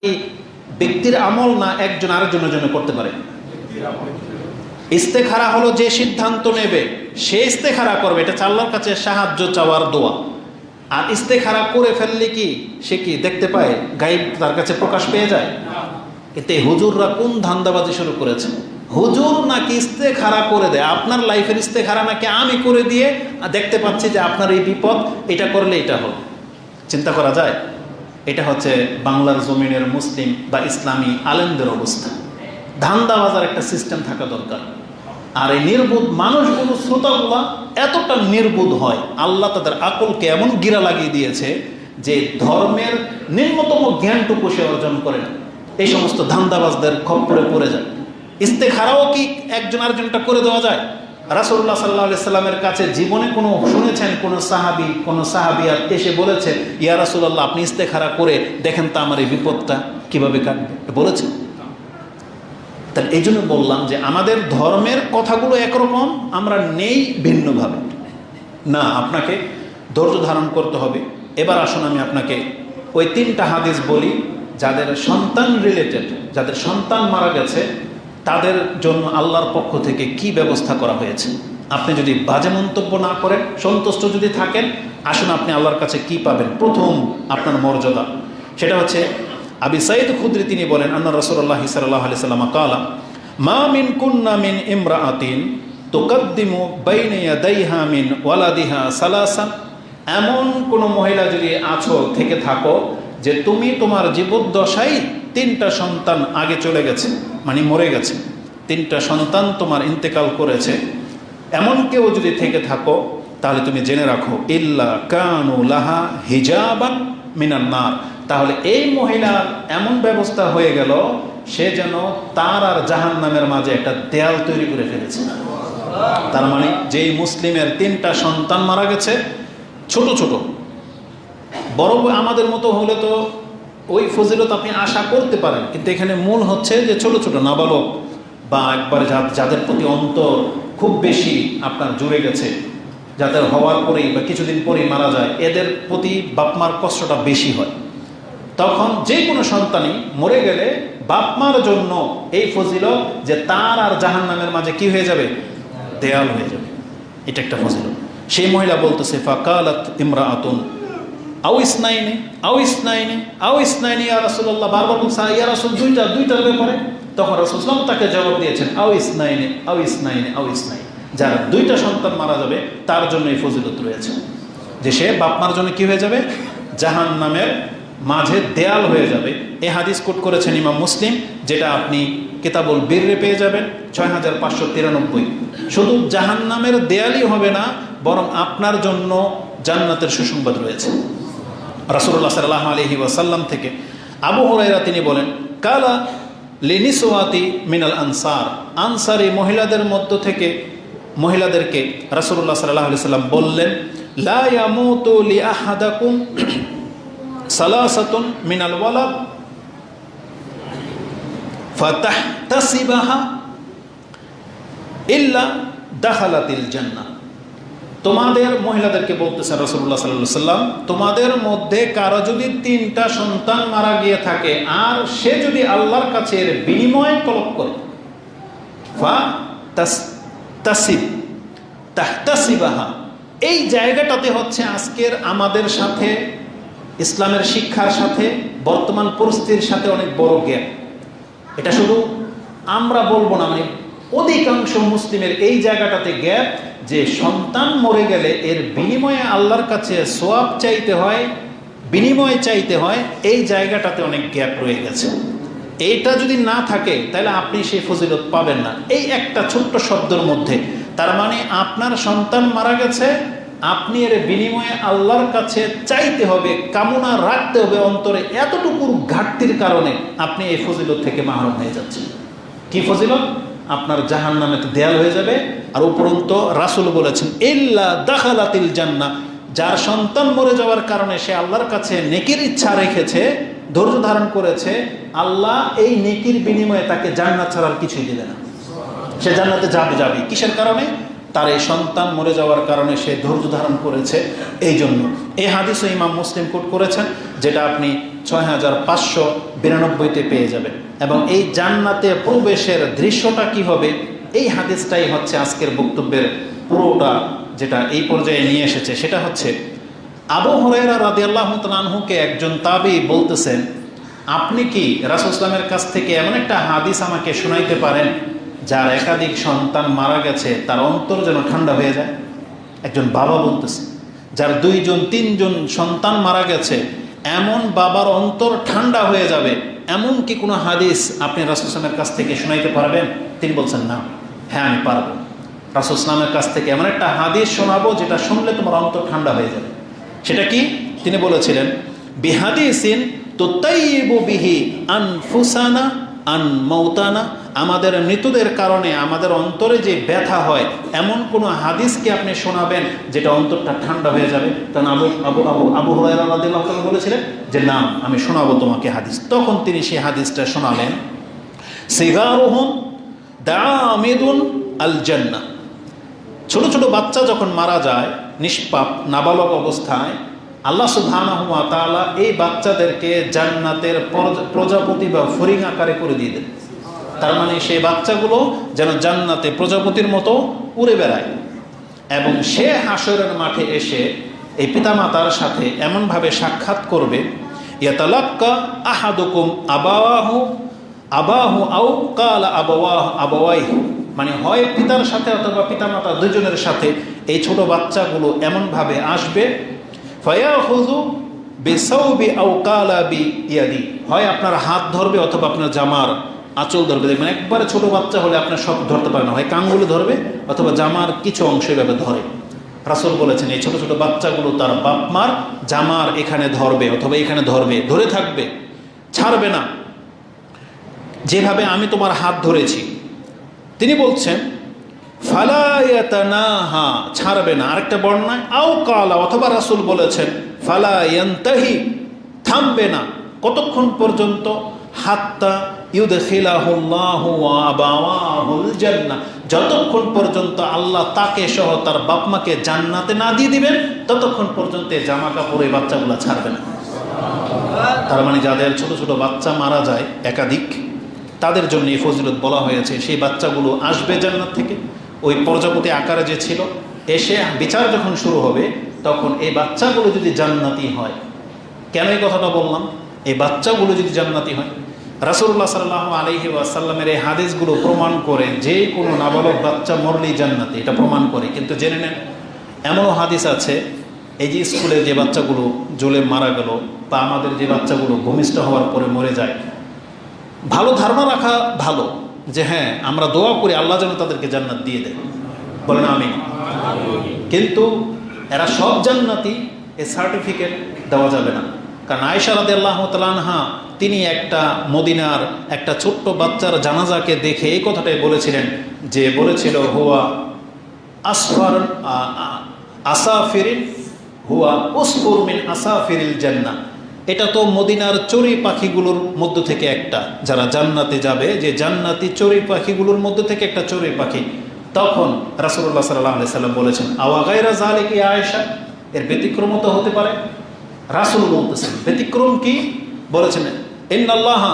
এই ব্যক্তির আমল না একজন আরেকজনের জন্য করতে পারে। ইস্তেখারা হলো যে সিদ্ধান্ত নেবে সে ইস্তেখারা করবে, এটা আল্লাহর কাছে সাহায্য চাওয়ার দোয়া। আর ইস্তেখারা করে ফেললে কি সে কি দেখতে পায়, গায়েব তার কাছে প্রকাশ পেয়ে যায়? কিন্তু এই হুজুররা কোন ধান্দাবাজি শুরু করেছে? হুজুর নাকি ইস্তেখারা করে দেয়, আপনার লাইফের ইস্তেখারা নাকি আমি করে দিয়ে দেখতে পাচ্ছি যে আপনার এই বিপদ, এটা করলে এটা হল। চিন্তা করা যায়? এটা হচ্ছে বাংলার জমিনের মুসলিম বা ইসলামী আলেমদের অবস্থা। ধান্দাবাজার একটা সিস্টেম থাকা দরকার। আর এই নির্বোধ মানুষগুলো, শ্রোতাগুলা এতটা নির্বোধ হয়, আল্লাহ তাদের আকলকে এমন গিরা লাগিয়ে দিয়েছে যে ধর্মের নিম্নতম জ্ঞানটুকু সে অর্জন করে না। এই সমস্ত ধান্দাবাজদের খপ্পরে পড়ে যায়। ইস্তেখারাও কি একজন আরেকজনটা করে দেওয়া যায়? রাসূলুল্লাহ সাল্লাল্লাহু আলাইহি সাল্লামের কাছে জীবনে কোনো শুনেছেন কোন সাহাবী, কোন সাহাবিয়া এসে বলেছে, ইয়া রাসূলুল্লাহ আপনি ইস্তেখারা করে দেখেন তো আমার এই বিপদটা কিভাবে কাটবে, বলেছে? তাহলে এই জন্য বললাম যে আমাদের ধর্মের কথাগুলো একরকম, আমরা নেই ভিন্নভাবে। না, আপনাকে ধৈর্য ধারণ করতে হবে। এবার আসুন আমি আপনাকে ওই 3টা হাদিস বলি যাদের সন্তান রিলেটেড, যাদের সন্তান মারা গেছে তাদের জন্য আল্লাহর পক্ষ থেকে কি ব্যবস্থা করা হয়েছে। আপনি যদি বাজে মন্তব্য না করেন, সন্তুষ্ট যদি থাকেন, আসুন আপনি আল্লাহর কাছে কি পাবেন। প্রথম আপনার মর্যাদা, সেটা হচ্ছে আবি সাঈদ খুদরি তিনি বলেন, আন্না রাসূলুল্লাহ সাল্লাল্লাহু আলাইহি সাল্লাম ক্বালা মা মিন কুন্না মিন ইমরাআতিন তুকদ্দিমু বাইনা ইয়াদাইহা মিন ওয়ালাদিহা সালাসান। এমন কোন মহিলা যদি আছো, থেকে থাকো, যে তুমি তোমার জীবদ্দশায় 3টা সন্তান আগে চলে গেছে, মানে মরে গেছে, 3টা সন্তান তোমার ইন্তেকাল করেছে, এমন কেউ যদি থেকে থাকো, তাহলে তুমি জেনে রাখো ইল্লা কানু লাহা হিজাবান মিনান নার, তাহলে এই মহিলার এমন ব্যবস্থা হয়ে গেল সে যেন তার আর জাহান্নামের মাঝে একটা দেয়াল তৈরি করে ফেলেছে। তার মানে যেই মুসলিমের 3টা সন্তান মারা গেছে, ছোট ছোট, বড় আমাদের মতো হলে তো ওই ফজিলত আপনি আশা করতে পারেন, কিন্তু এখানে মূল হচ্ছে যে ছোট ছোট নাবালক বা একবার যাদের প্রতি অন্তর খুব বেশি আপনার জুড়ে গেছে, যাদের হওয়ার পরেই বা কিছুদিন পরেই মারা যায়, এদের প্রতি বাপমার কষ্টটা বেশি হয়। তখন যে কোনো সন্তানই মরে গেলে বাপমার জন্য এই ফজিলত যে তার আর জাহান্নামের মাঝে কি হয়ে যাবে, দেয়াল হয়ে যাবে, এটা একটা ফজিলত। সেই মহিলা বলতেছে ফাকালাত ইমরাআতুন আও ইসনাইনি আও ইসনাইনি আও ইসনাইনি ইয়া রাসূলুল্লাহ, বারবার বলছে ইয়া রাসূল দুইটার ব্যাপারে। তখন রাসূল সাল্লাল্লাহু আলাইহি ওয়াসাল্লাম তাকে জবাব দিয়েছেন আও ইসনাইনি আও ইসনাইনি আও ইসনাইনি, যার 2টা সন্তান মারা যাবে তার জন্য এই ফজিলত রয়েছে যে সে বাপমার জন্য কি হয়ে যাবে, জাহান্নামের মাঝে দেয়াল হয়ে যাবে। এই হাদিস কোট করেছেন ইমাম মুসলিম, যেটা আপনি কিতাবুল বিররে পেয়ে যাবেন 6593। শুধু জাহান্নামের দেয়ালই হবে না, বরং আপনার জন্য জান্নাতের সুসংবাদ রয়েছে। রাসূলুল্লাহ সাল্লাল্লাহু আলাইহি ওয়াসাল্লাম থেকে আবু হুরায়রা তিনি বলেন, কালা লিনিসওয়াতি মিনাল আনসার, আনসারি মহিলাদের মধ্য থেকে মহিলাদেরকে রাসূলুল্লাহ সাল্লাল্লাহু আলাইহি ওয়াসাল্লাম বললেন, লা ইয়ামুতু লি আহাদাকুম সালাসাতুন মিনাল ওয়ালাদ ফাতাহতাসিবাহা ইল্লা দাখালাতিল জান্নাহ। তোমাদের মহিলাদেরকে বলতেছেন রাসূলুল্লাহ সাল্লাল্লাহু আলাইহি ওয়াসাল্লাম, তোমাদের মধ্যে কারো যদি 3টা সন্তান মারা গিয়ে থাকে আর সে যদি আল্লাহর কাছে এর বিনিময়ে তলব করে, তাহতাসিবাহা, এই জায়গাটাতে হচ্ছে আজকের আমাদের সাথে ইসলামের শিক্ষার সাথে বর্তমান পরিস্থিতির সাথে অনেক বড় গ্যাপ। এটা শুধু আমরা বলবো না, মানে অধিকাংশ মুসলিমের এই জায়গাটাতে গ্যাপ, যে সন্তান মরে গেলে এর বিনিময়ে আল্লাহর কাছে সোয়াব চাইতে হয়, বিনিময় চাইতে হয়, এই জায়গাটাতে অনেক গ্যাপ রয়ে গেছে। এইটা যদি না থাকে তাহলে আপনি সেই ফজিলত পাবেন না। এই একটা ছোট্ট শব্দের মধ্যে তার মানে আপনার সন্তান মারা গেছে, আপনি এর বিনিময়ে আল্লাহর কাছে চাইতে হবে, কামনা রাখতে হবে অন্তরে, এতটুকুর ঘাটতির কারণে আপনি এই ফজিলত থেকে মাহরুম হয়ে যাচ্ছেন। কি ফজিলত? আপনার জাহান্নামে দেয়াল হয়ে যাবে। আর উপরন্ত রাসূল বলেছেন ইল্লা দাখালাতিল জান্নাহ, যার সন্তান মরে যাওয়ার কারণে সে আল্লাহর কাছে নেকির ইচ্ছা রেখেছে, ধৈর্য ধারণ করেছে, আল্লাহ এই নেকির বিনিময়ে তাকে জান্নাত ছাড়ার কিছুই দিবে না। সে জান্নাতে যাবে। কিসের কারণে? তার এই সন্তান মরে যাওয়ার কারণে সে ধৈর্য ধারণ করেছে। এই জন্য এই হাদিসও ইমাম মুসলিম কোট করেছেন, যেটা আপনি 6592-তে পেয়ে যাবেন। এবং এই জান্নাতে প্রবেশের দৃশ্যটা কি হবে, এই হাদিসটাই হচ্ছে আজকের বক্তব্যের পুরোটা, যেটা এই পর্যায়ে নিয়ে এসেছে। সেটা হচ্ছে আবু হুরায়রা রাদিয়াল্লাহু তাআলা আনহুকে একজন তাবী বলতেছেন, আপনি কি রাসূল সাল্লাল্লাহু আলাইহি ওয়াসাল্লামের কাছ থেকে এমন একটা হাদিস আমাকে শোনাইতে পারেন যার একাধিক সন্তান মারা গেছে তার অন্তর যেন ঠান্ডা হয়ে যায়? একজন বাবা বলতেছে, যার 2-3জন সন্তান মারা গেছে, এমন বাবার অন্তর ঠান্ডা হয়ে যাবে, এমন কি কোনো হাদিস আপনি রাসূল সাল্লাল্লাহু আলাইহি ওয়াসাল্লামের কাছ থেকে শোনাইতে পারবেন? তিনি বলছেন, না, হ্যাঁ আমি পারবো। রাসূল সাল্লাল্লাহু আলাইহি ওয়াসাল্লামের কাছ থেকে এমন একটা হাদিস শোনাবো যেটা শুনলে তোমার অন্তর ঠান্ডা হয়ে যাবে। সেটা কি? তিনি বলেছিলেন, বিহাদিসিন তুতাইয়িবু বিহি আনফুসানা আন মাউতানা, আমাদের মৃতদের কারণে আমাদের অন্তরে যে ব্যথা হয়, এমন কোনো হাদিসকে আপনি শোনাবেন যেটা অন্তরটা ঠান্ডা হয়ে যাবে। তখন আবু হুরায়রা রাদিয়াল্লাহু তাআলা বলেছিলেন যে না, আমি শোনাবো তোমাকে হাদিস। তখন তিনি সেই হাদিসটা শোনালেন, সিগারুহুম দামিদুন আল জান্নাহ, ছোট ছোট বাচ্চা যখন মারা যায় নিষ্পাপ নাবালক অবস্থায়, আল্লাহ সুবহানাহু ওয়া তাআলা এই বাচ্চাদেরকে জান্নাতের প্রজাপতি বা ফড়িং আকারে করে দিয়ে দেন। তার মানে সেই বাচ্চাগুলো যেন জান্নাতে প্রজাপতির মতো উড়ে বেড়ায়। এবং সে হাশরের মাঠে এসে এই পিতামাতার সাথে এমনভাবে সাক্ষাৎ করবে, ইয়াতালাক্কা আহাদুকুম আবাহু আও কালা আবাওয়াইহি, মানে হয় পিতার সাথে অথবা পিতামাতা দুজনের সাথে এই ছোট বাচ্চাগুলো এমনভাবে আসবে, ফায়াখুযু বিসাওবি আও কালা বিয়াদি, হয় আপনার হাত ধরবে অথবা আপনার জামার আঁচল ধরবে। দেখবেন একবারে ছোট বাচ্চা হলে আপনার সব ধরতে পারে না, হয় কাঙ্গুলে ধরবে অথবা জামার কিছু অংশ এভাবে ধরে। রাসূল বলেছেন এই ছোট ছোট বাচ্চাগুলো তার বাপ মার জামার এখানে ধরবে অথবা এখানে ধরবে, ধরে থাকবে, ছাড়বে না, যেভাবে আমি তোমার হাত ধরেছি। তিনি বলছেন ফালা ইয়াতানাহা, ছাড়বে না। আরেকটা বর্ণনায় আও কালা, অথবা রাসূল বলেছেন ফালা ইয়ানতাহি, থামবে না। কতক্ষণ পর্যন্ত? হাত্তা ইউদখিলাহুল্লাহু ওয়া আবাওয়াহুল জান্নাহ, যতক্ষণ পর্যন্ত আল্লাহ তাকে সহ তার বাপ মাকে জান্নাতে না দিয়ে দিবেন, ততক্ষণ পর্যন্ত জামা কাপড় এই বাচ্চাগুলো ছাড়বে না। তার মানে যাদের ছোট ছোট বাচ্চা মারা যায় একাধিক, তাদের জন্য এই ফজিলত বলা হয়েছে। সেই বাচ্চাগুলো আসবে জান্নাত থেকে, ওই প্রজাপতি আকারে যে ছিল, এসে বিচার যখন শুরু হবে তখন এই বাচ্চাগুলো যদি জান্নাতি হয়, কেন এই কথাটা বললাম? এই বাচ্চাগুলো যদি জান্নাতি হয়, রাসূলুল্লাহ সাল্লাল্লাহু আলাইহি ওয়াসাল্লামের এই হাদিসগুলো প্রমাণ করে যে কোনো নাবালক বাচ্চা মরলেই জান্নাতি, এটা প্রমাণ করে। কিন্তু জেনে নেন, এমনও হাদিস আছে, এই যে স্কুলে যে বাচ্চাগুলো জ্বলে মারা গেল, বা আমাদের যে বাচ্চাগুলো ভূমিষ্ঠ হওয়ার পরে মরে যায়, ভালো ধারণা রাখা ভালো যে হ্যাঁ আমরা দোয়া করি আল্লাহ যেন তাদেরকে জান্নাত দিয়ে দেয়, বলেন আমিন। কিন্তু এরা সব জান্নাতি এই সার্টিফিকেট দেওয়া যাবে না। কারণ আয়েশা রাদিয়াল্লাহু তাআলা আনহা তিনি একটা মদিনার একটা ছোট্ট বাচ্চার জানাজাকে দেখে এই কথাটাই বলেছিলেন, যে বলেছিল হুয়া আসফার আসাফিরিন হুয়া উসফুর মিন আসাফিরিল জান্নাহ, এটা তো মদিনার চড়ুই পাখিগুলোর মধ্য থেকে একটা, যারা জান্নাতে যাবে, যে জান্নাতি চড়ুই পাখিগুলোর মধ্য থেকে একটা চড়ুই পাখি। তখন রাসূলুল্লাহ সাল্লাল্লাহু আলাইহি সাল্লাম বলেছেন আওয়া গায়রা যালিকা ইয়া আয়েশা, এর ব্যতিক্রম তো হতে পারে। রাসূল বলতেছেন ব্যতিক্রম কি? বলেছেন ইন্নাল্লাহা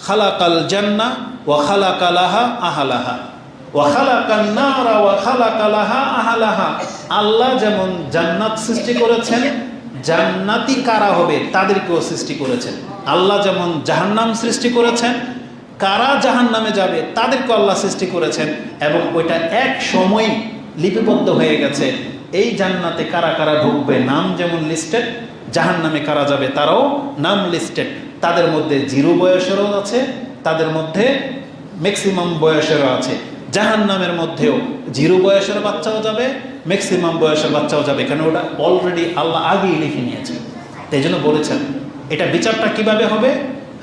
খালাকাল জান্নাহ ওয়া খালাকা লাহা আহলাহা ওয়া খালাকান নারা ওয়া খালাকা লাহা আহলাহা, আল্লাহ যেমন জান্নাত সৃষ্টি করেছেন, জান্নাতি কারা হবে তাদেরকেও সৃষ্টি করেছেন। আল্লাহ যেমন জাহান্নাম সৃষ্টি করেছেন, কারা জাহান্নামে যাবে তাদেরকেও আল্লাহ সৃষ্টি করেছেন, এবং ওইটা এক সময় লিপিবদ্ধ হয়ে গেছে। এই জান্নাতে কারা কারা ঢুকবে নাম যেমন লিস্টেড, জাহান্নামে কারা যাবে তারাও নাম লিস্টেড। তাদের মধ্যে 0 বয়সেরও আছে, তাদের মধ্যে ম্যাক্সিমাম বয়সেরও আছে। জাহান্নামের মধ্যেও 0 বয়সের বাচ্চাও যাবে, ম্যাক্সিমাম বয়সের বাচ্চাও যাবে, কেন ওটা অলরেডি আল্লাহ আগেই লিখে নিয়েছে। তাই জন্য বলেছেন এটা বিচারটা কিভাবে হবে?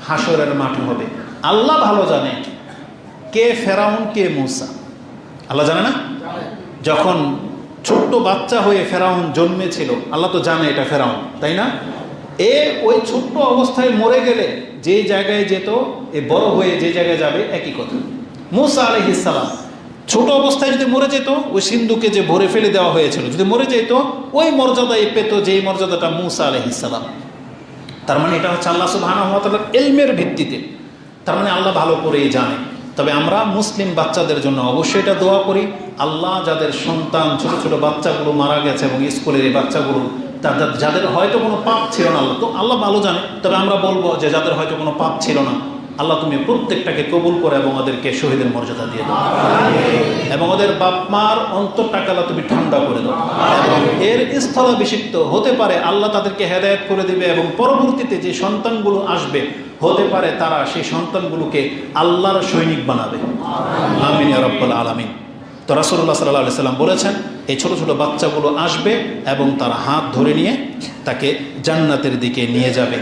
হাশরের মাঠে হবে। আল্লাহ ভালো জানে কে ফেরাউন কে মূসা, আল্লাহ জানে না? যখন ছোট্ট বাচ্চা হয়ে ফেরাউন জন্মেছিল, আল্লাহ তো জানে এটা ফেরাউন, তাই না? ওই ছোট্ট অবস্থায় মরে গেলে যে জায়গায় যেত, বড় হয়ে যে জায়গায় যাবে একই কথা। মূসা আলাইহিস সালাম ছোট অবস্থায় যদি মরে যেত, ওই সিন্ধুকে যে ভরে ফেলে দেওয়া হয়েছিল, যদি মরে যেত, ওই মর্যাদাই পেত যেই মর্যাদাটা মূসা আলাইহিস সালাম। তার মানে এটা হচ্ছে আল্লাহ সুবহানাহু ওয়া তাআলার ইলমের ভিত্তিতে, তার মানে আল্লাহ ভালো করেই জানে। তবে আমরা মুসলিম বাচ্চাদের জন্য অবশ্যই এটা দোয়া করি, আল্লাহ যাদের সন্তান ছোট ছোট বাচ্চাগুলো মারা গেছে এবং স্কুলের এই বাচ্চাগুলো যাদের হয়তো কোনো পাপ ছিল না, আল্লাহ তো আল্লাহ ভালো জানে, তবে আমরা বলবো যে যাদের হয়তো কোনো পাপ ছিল না, আল্লাহ তুমি প্রত্যেকটাকে কবুল করে এবং ওদেরকে শহীদের মর্যাদা দিয়ে দাও, এবং ওদের বাপ মার অন্তরটাকে আল্লাহ তুমি ঠান্ডা করে দাও, এবং এর স্থলাভিষিক্ত হতে পারে আল্লাহ তাদেরকে হেদায়েত করে দিবে, এবং পরবর্তীতে যে সন্তানগুলো আসবে হতে পারে তারা সেই সন্তানগুলোকে আল্লাহর সৈনিক বানাবে। আমিন ইয়া রাব্বাল আলামিন। তো রাসূলুল্লাহ সাল্লাল্লাহু আলাইহি সাল্লাম বলেছেন এই ছোট ছোট বাচ্চাগুলো আসবে এবং তারা হাত ধরে নিয়ে তাকে জান্নাতের দিকে নিয়ে যাবে।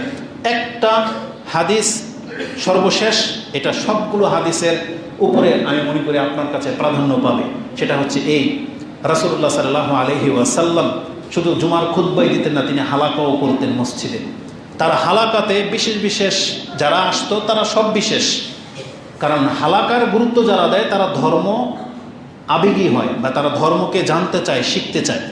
একটা হাদিস সর্বশেষ, এটা সবগুলো হাদিসের উপরে আমি মনে করি আপনার কাছে প্রাধান্য পাবে, সেটা হচ্ছে এই, রাসূলুল্লাহ সাল্লাল্লাহু আলাইহি ওয়াসাল্লাম শুধু জুমার খুতবাই দিতেন না, তিনি হালাকাও করতেন মসজিদে। তার হালাকাতে বিশেষ বিশেষ যারা আসতো তারা সব বিশেষ, কারণ হালাকার গুরুত্ব যারা দেয় তারা ধর্ম আবেগী হয় বা তারা ধর্মকে জানতে চায়, শিখতে চায়।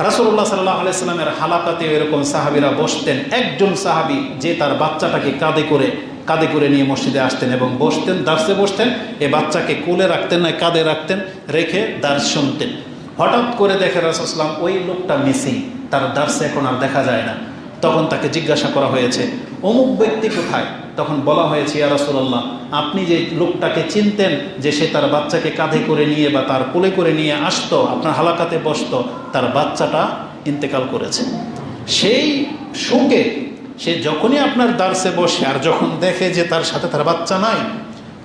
রাসূলুল্লাহ সাল্লাল্লাহু আলাইহি সাল্লামের হালাকাতে এরকম সাহাবীরা বসতেন, একজন সাহাবী যে তার বাচ্চাটাকে কাঁধে করে নিয়ে মসজিদে আসতেন এবং বসতেন, দার্সে বসতেন, এ বাচ্চাকে কোলে রাখতেন না কাঁধে রাখতেন, রেখে দার্স শুনতেন। হঠাৎ করে দেখে রাসূল সাল্লাল্লাহু আলাইহি ওই লোকটা মিসিং, তার দার্সে এখন আর দেখা যায় না। তখন তাকে জিজ্ঞাসা করা হয়েছে অমুক ব্যক্তি কোথায়? তখন বলা হয়েছে ইয়া রাসূলুল্লাহ, আপনি যে লোকটাকে চিনতেন যে সে তার বাচ্চাকে কাঁধে করে নিয়ে বা তার কোলে করে নিয়ে আসতো, আপনার হালাকাতে বসতো, তার বাচ্চাটা ইন্তেকাল করেছে। সেই শোকে সে যখনই আপনার দার্সে বসে আর যখন দেখে যে তার সাথে তার বাচ্চা নাই,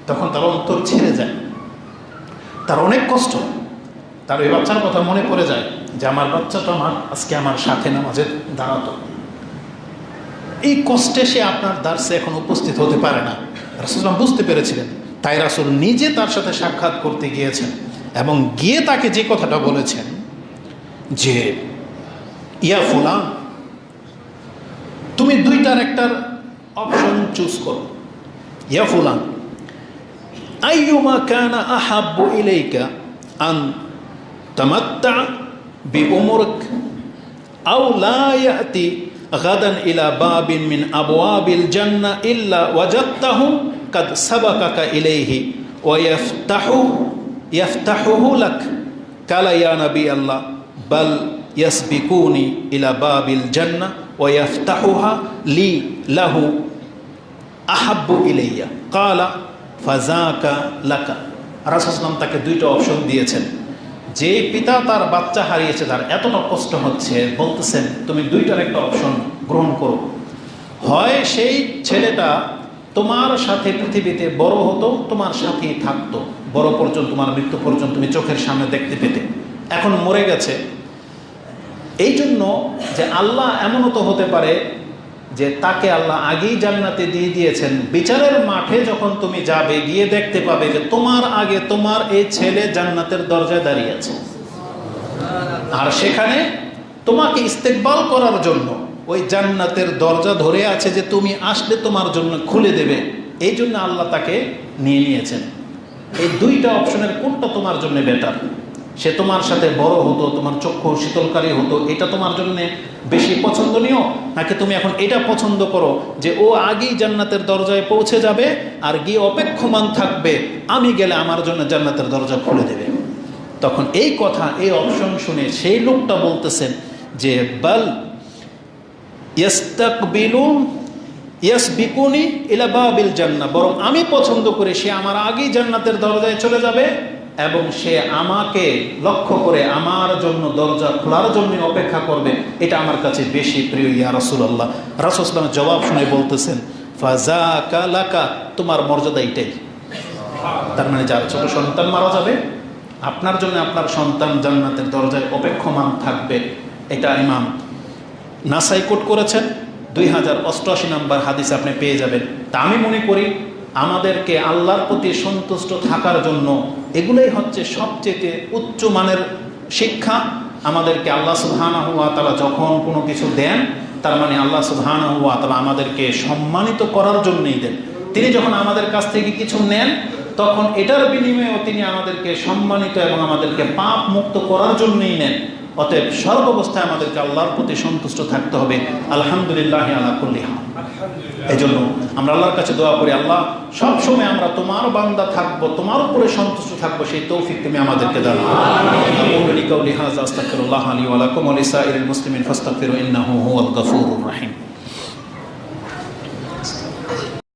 তখন তার অন্তর ছেড়ে যায়, তার অনেক কষ্ট, তার ওই বাচ্চার কথা মনে পড়ে যায় যে আমার বাচ্চাটা আজকে আমার সাথে নামাজে দাঁড়াতো। এই কষ্টে সে আপনার দার্সে এখন উপস্থিত হতে পারে না। রাসূল বুঝতে পেরেছিলেন, তাই রাসূল নিজে তার সাথে সাক্ষাৎ করতে গিয়েছেন এবং গিয়ে তাকে যে কথাটা বলেছেন যে ইয়া ফুলান, তুমি দুইটার একটার অপশন চুজ করো। ইয়া ফুলান, আইয়ুমা কানা আহাব্বু ইলাইকা আন তামাত্তা বিউমরিক আও লা ইয়াতি গাদান ইলা বাবিন মিন আবওয়াবিল জান্নাহ ইল্লা ওয়াজাদতাহু কাদ সাবাকাকা ইলাইহি ওয়া ইয়াফতাহুহু লাক। কালা ইয়া নবী আল্লাহ বাল ইয়াসবিকুনি ইলা বাবিল জান্নাহ ওয়া ইয়াফতাহুহা লি লাহু আহাব্বু ইলাইয়া। কালা ফাযাকা লাকা। রাসূল সাল্লাল্লাহু আলাইহি ওয়াসাল্লাম তাকে দুইটা অপশন দিয়েছেন। যে পিতা তার বাচ্চা হারিয়েছে, তার এতটা কষ্ট হচ্ছে, বলতেছেন তুমি দুইটার একটা অপশন গ্রহণ করো। হয় সেই ছেলেটা তোমার সাথে পৃথিবীতে বড় হতো, তোমার সাথেই থাকতো, বড় পর্যন্ত, তোমার মৃত্যু পর্যন্ত তুমি চোখের সামনে দেখতে পেতে, এখন মরে গেছে। এই জন্য যে আল্লাহ এমনও তো হতে পারে যে তাকে আল্লাহ আগেই জান্নাতে দিয়ে দিয়েছেন, বিচারের মাঠে যখন তুমি যাবে গিয়ে দেখতে পাবে যে তোমার আগে তোমার এই ছেলে জান্নাতের দরজায় দাঁড়িয়ে আছে, আর সেখানে তোমাকে ইস্তেকবাল করার জন্য ওই জান্নাতের দরজা ধরে আছে যে তুমি আসলে তোমার জন্য খুলে দেবে। এই জন্য আল্লাহ তাকে নিয়ে নিয়েছেন। এই দুইটা অপশনের কোনটা তোমার জন্য বেটার? সে তোমার সাথে বড় হতো, তোমার চক্ষু শীতলকারী হতো, এটা তোমার জন্য বেশি পছন্দনীয়, নাকি তুমি এখন এটা পছন্দ করো যে ও আগেই জান্নাতের দরজায় পৌঁছে যাবে আর গিয়ে অপেক্ষমান থাকবে, আমি গেলে আমার জন্য জান্নাতের দরজা খুলে দেবে? তখন এই কথা, এই অপশন শুনে সেই লোকটা বলতেছেন যে বাল ইয়াসবিকুনি ইলা বাবিল জান্নাহ, বরং আমি পছন্দ করি সে আমার আগেই জান্নাতের দরজায় চলে যাবে এবং সে আমাকে লক্ষ্য করে আমার জন্য দরজা খোলার জন্য অপেক্ষা করবে, এটা আমার কাছে বেশি প্রিয় ইয়া রাসূলুল্লাহ। রাসূল সাল্লাল্লাহু আলাইহি ওয়াসাল্লাম জবাব শুনে বলতেছেন ফাযাকা লাকা, তোমার মর্যাদা এটাই। তার মানে যার ছোট সন্তান মারা যাবে, আপনার জন্য আপনার সন্তান জান্নাতের দরজায় অপেক্ষমান থাকবে। এটা ইমাম নাসাই কোট করেছেন, 2088 নম্বর হাদিস আপনি পেয়ে যাবেন। তা আমি মনে করি আমাদেরকে আল্লাহর প্রতি সন্তুষ্ট থাকার জন্য এগুলোই হচ্ছে সবচেয়ে উচ্চ মানের শিক্ষা। আমাদেরকে আল্লাহ সুবহানাহু ওয়া তাআলা যখন কোনো কিছু দেন, তার মানে আল্লাহ সুবহানাহু ওয়া তাআলা আমাদেরকে সম্মানিত করার জন্যই দেন। তিনি যখন আমাদের কাছ থেকে কিছু নেন, তখন এটার বিনিময়েও তিনি আমাদেরকে সম্মানিত এবং আমাদেরকে পাপ মুক্ত করার জন্যই নেন। অতএব সর্বাবস্থায় আমাদেরকে আল্লাহর প্রতি সন্তুষ্ট থাকতে হবে। আলহামদুলিল্লাহ আলা কুল্লি হাল। এই জন্য আমরা আল্লাহর কাছে দোয়া করি, আল্লাহ সবসময় আমরা তোমার বান্দা থাকবো, তোমার উপরে সন্তুষ্ট থাকবো, সেই তৌফিক তুমি আমাদেরকে দাও। আকুলু লিকাউলি হাযা আস্তাগফিরুল্লাহ লি ওয়া লাকুম ওয়া লিসাইরিল মুসলিমিন ফাস্তাগফিরু ইন্নাহু হুয়াল গফুরুর রহিম।